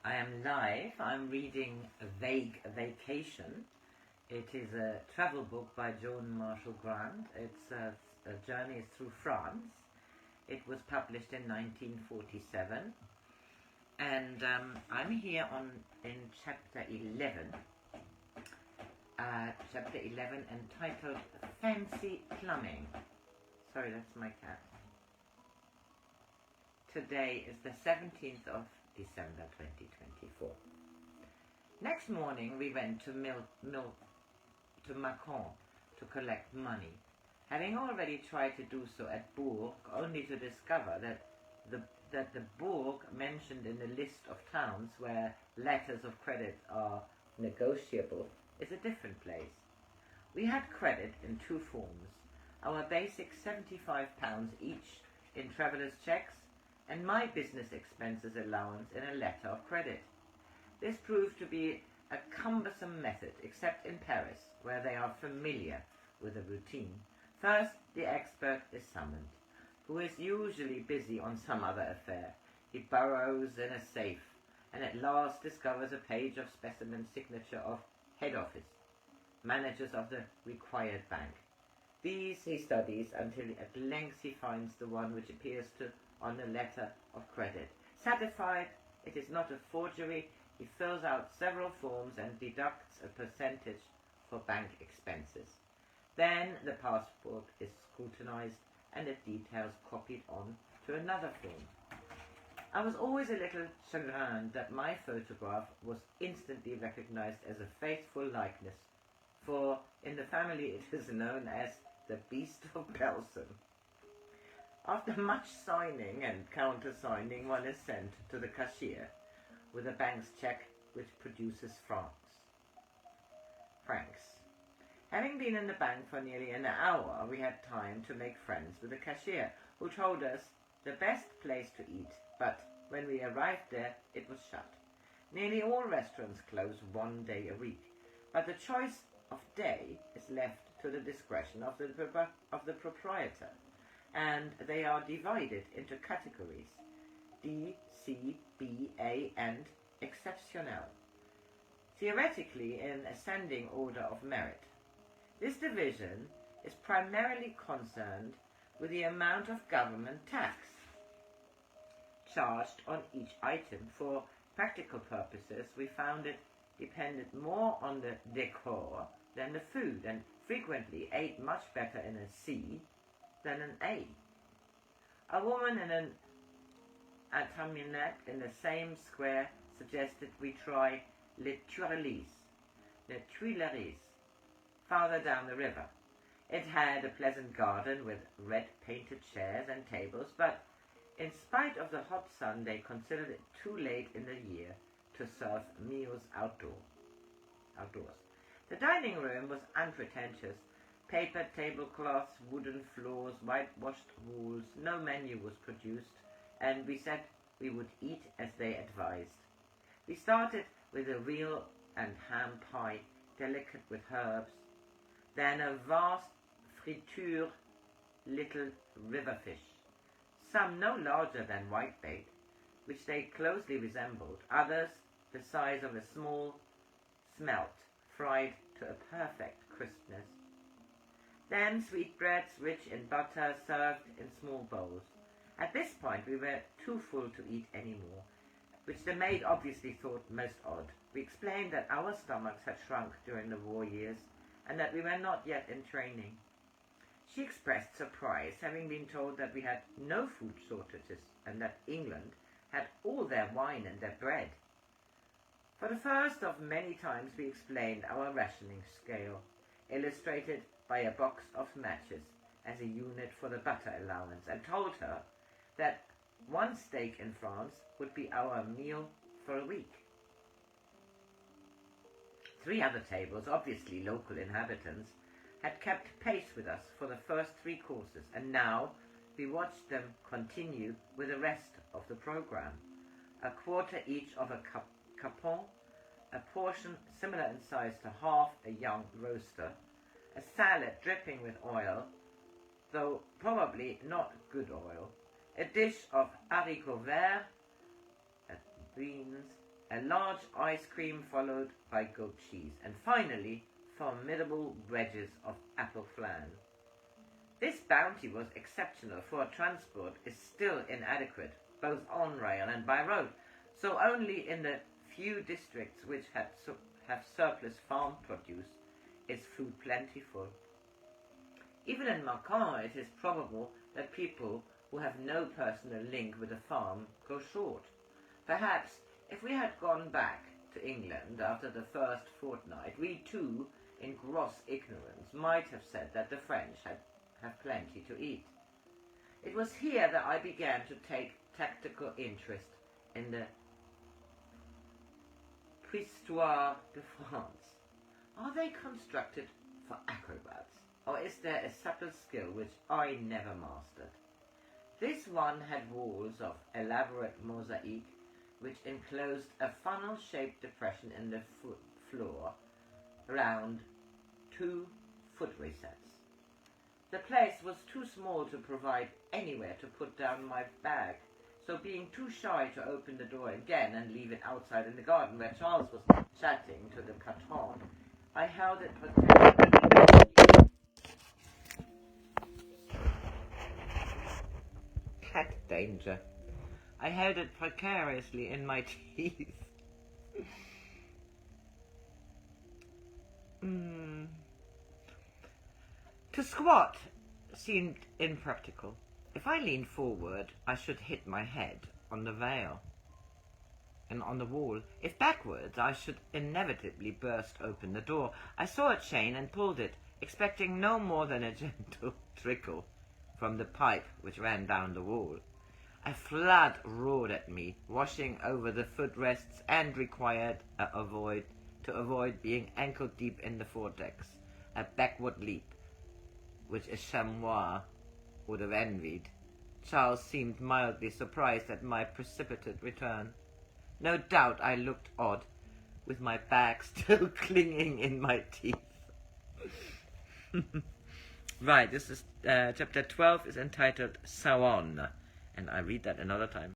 I am live. I'm reading A Vague Vacation. It is a travel book by Joan Marshall Grant. It's a journey through France. It was published in 1947. And I'm here in chapter 11. Chapter 11 entitled Fancy Plumbing. Sorry, that's my cat. Today is the 17th of December 2024. Next morning we went to Macon to collect money, having already tried to do so at Bourg, only to discover that the Bourg mentioned in the list of towns where letters of credit are negotiable is a different place. We had credit in two forms, our basic £75 each in traveller's cheques and my business expenses allowance in a letter of credit. This proved to be a cumbersome method, except in Paris, where they are familiar with the routine. First, the expert is summoned, who is usually busy on some other affair. He burrows in a safe, and at last discovers a page of specimen signature of head office, managers of the required bank. These he studies until at length he finds the one which appears on the letter of credit. Satisfied it is not a forgery, he fills out several forms and deducts a percentage for bank expenses. Then the passport is scrutinized and the details copied on to another form. I was always a little chagrined that my photograph was instantly recognized as a faithful likeness, for in the family it is known as the Beast of Belsen. After much signing and countersigning, one is sent to the cashier with a bank's cheque which produces francs. Having been in the bank for nearly an hour, we had time to make friends with the cashier, who told us the best place to eat, but when we arrived there it was shut. Nearly all restaurants close one day a week, but the choice of day is left to the discretion of the proprietor, and they are divided into categories D, C, B, A, and exceptionnel, theoretically in ascending order of merit. This division is primarily concerned with the amount of government tax charged on each item. For practical purposes, we found it depended more on the decor than the food, and frequently ate much better in a C than an A. A woman in an attaminet in the same square suggested we try Les Tuileries, farther down the river. It had a pleasant garden with red painted chairs and tables, but in spite of the hot sun they considered it too late in the year to serve meals outdoors. The dining room was unpretentious. Paper tablecloths, wooden floors, whitewashed walls. No menu was produced, and we said we would eat as they advised. We started with a veal and ham pie, delicate with herbs, then a vast friture little river fish, some no larger than whitebait, which they closely resembled, others the size of a small smelt, fried to a perfect crispness. Then sweetbreads rich in butter, served in small bowls. At this point we were too full to eat any more, which the maid obviously thought most odd. We explained that our stomachs had shrunk during the war years, and that we were not yet in training. She expressed surprise, having been told that we had no food shortages, and that England had all their wine and their bread. For the first of many times we explained our rationing scale, illustrated by a box of matches as a unit for the butter allowance, and told her that one steak in France would be our meal for a week. 3 other tables, obviously local inhabitants, had kept pace with us for the first 3 courses, and now we watched them continue with the rest of the programme. A quarter each of a capon, a portion similar in size to half a young roaster, a salad dripping with oil, though probably not good oil, a dish of haricots verts, beans, a large ice cream followed by goat cheese, and finally formidable wedges of apple flan. This bounty was exceptional, for transport is still inadequate, both on rail and by road, so only in the few districts which have surplus farm produce is food plentiful. Even in Macon it is probable that people who have no personal link with a farm go short. Perhaps if we had gone back to England after the first fortnight, we too, in gross ignorance, might have said that the French have plenty to eat. It was here that I began to take tactical interest in the Histoire de France. Are they constructed for acrobats, or is there a subtle skill which I never mastered? This one had walls of elaborate mosaic, which enclosed a funnel-shaped depression in the floor around 2 foot resets. The place was too small to provide anywhere to put down my bag, so being too shy to open the door again and leave it outside in the garden where Charles was chatting to the patron, I held it cat danger. I held it precariously in my teeth. To squat seemed impractical. If I leaned forward, I should hit my head on the veil and on the wall. If backwards, I should inevitably burst open the door. I saw a chain and pulled it, expecting no more than a gentle trickle from the pipe which ran down the wall. A flood roared at me, washing over the footrests, and required to avoid being ankle-deep in the vortex, a backward leap, which a chamois would have envied. Charles seemed mildly surprised at my precipitate return. No doubt I looked odd, with my bag still clinging in my teeth. Right, this is chapter 12 is entitled Saon, and I read that another time.